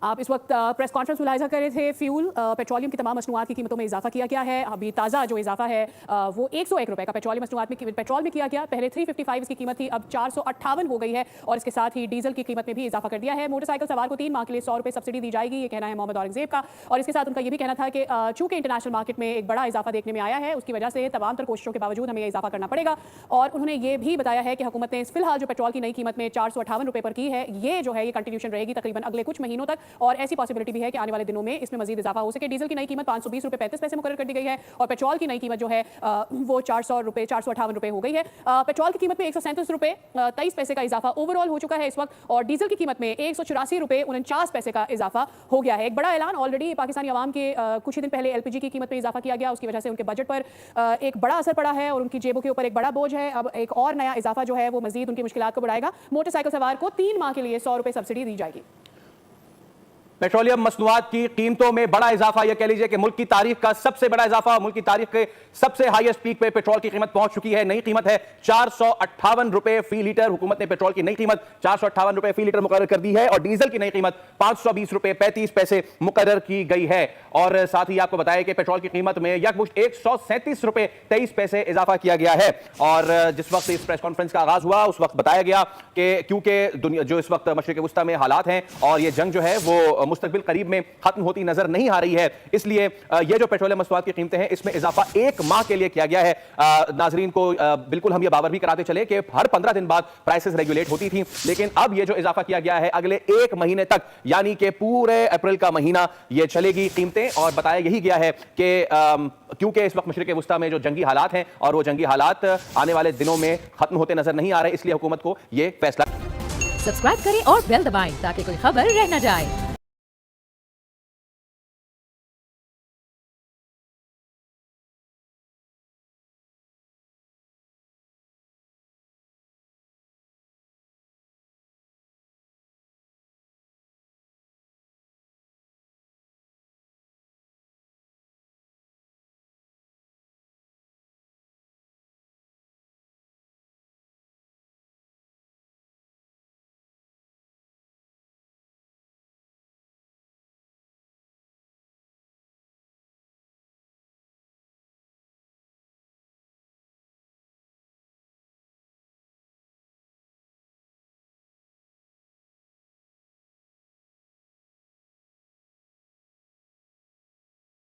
आप इस वक्त प्रेस कॉन्फ्रेंस मुलाहिजा कर रहे थे। फ्यूल पेट्रोलियम की तमाम मसनूआत की कीमतों में इजाफा किया गया है। अभी ताज़ा जो इजाफा है वो 101 रुपये का पेट्रोलियम मसनूआत में पेट्रोल में किया गया। पहले 355 इसकी कीमत थी, अब 458 हो गई है। और इसके साथ ही डीजल की कीमत में भी इजाफा कर दिया है। मोटरसाइकिल सवार को 3 माह के लिए 100 रुपये सब्सिडी दी जाएगी, ये कहना है मोहम्मद औरंगजेब का। और इसके साथ उनका ये भी कहना था कि चूंकि इंटरनेशनल मार्केट में एक बड़ा इजाफा देखने में आया है, उसकी वजह से तमाम तर कोशिशों के बावजूद हमें इजाफा करना पड़ेगा। और उन्होंने ये भी बताया है कि हुकूमत ने फिलहाल जो पेट्रोल की नई कीमत में 458 रुपये पर की है, ये जो है ये कंटिन्यूशन रहेगी तकरीबन अगले कुछ महीनों तक। और ऐसी पॉसिबिलिटी भी है कि आने वाले दिनों में इसमें मजीद इजाफा हो सके। डीजल की नई कीमत 520 रुपये 35 पैसे मुकर्रर कर दी गई है और पेट्रोल की नई कीमत जो है वो 458 रुपये हो गई है। पेट्रोल की कीमत में 137 रुपये 23 पैसे का इजाफा ओवरऑल हो चुका है इस वक्त, और डीजल की कीमत में 184 रुपये 49 पैसे का इजाफा हो गया है। एक बड़ा ऐलान ऑलरेडी पाकिस्तानी आवाम के कुछ ही दिन पहले एलपीजी की कीमत में इजाफा किया गया, उसकी वजह से उनके बजट पर एक बड़ा असर पड़ा है और उनकी जेबों के ऊपर एक बड़ा बोझ है। अब एक और नया इजाफा जो है वो मजीद उनकी मुश्किलात को बढ़ाएगा। मोटरसाइकिल सवार को 3 माह के लिए 100 रुपये सब्सिडी दी जाएगी। पेट्रोलियम मसनूआत की कीमतों में बड़ा इजाफा, यह कह लीजिए कि मुल्क की तारीख का सबसे बड़ा इजाफा, मुल्क की तारीख के सबसे हाईएस्ट पीक पे पेट्रोल की कीमत पहुंच चुकी है। नई कीमत है 458 रुपए फी लीटर। हुकूमत ने पेट्रोल की नई कीमत 458 रुपए फी लीटर मुकर्रर कर दी है और डीजल की नई कीमत 520 रुपए 35 पैसे मुकर्रर की गई है। और साथ ही आपको बताया कि पेट्रोल की कीमत में यकमुश्त 137 रुपए 23 पैसे इजाफा किया गया है। और जिस वक्त इस प्रेस कॉन्फ्रेंस का आगाज हुआ उस वक्त बताया गया कि क्योंकि दुनिया जो इस वक्त मशरिक वस्ता में हालात हैं और ये जंग जो है वो मुस्तकबिल करीब में खत्म होती नजर नहीं आ रही है, इसलिए ये जो पेट्रोलियम मसनूआत की कीमतें हैं इसमें इजाफा 1 माह के लिए किया गया है। नाजरीन को बिल्कुल हम ये बावर भी कराते चले कि हर 15 दिन बाद प्राइसेस रेगुलेट होती थी, लेकिन अब ये जो इजाफा किया गया है अगले 1 महीने तक, यानी कि पूरे अप्रैल का महीना ये चलेगी कीमतें। और बताया यही गया है कि क्योंकि इस वक्त मशरिक वस्ता में जो जंगी हालात हैं और वो जंगी हालात आने वाले दिनों में खत्म होते नजर नहीं आ रहे, इसलिए हुकूमत को ये फैसला। सब्सक्राइब करें और बेल दबाएं ताकि कोई खबर रह न जाए।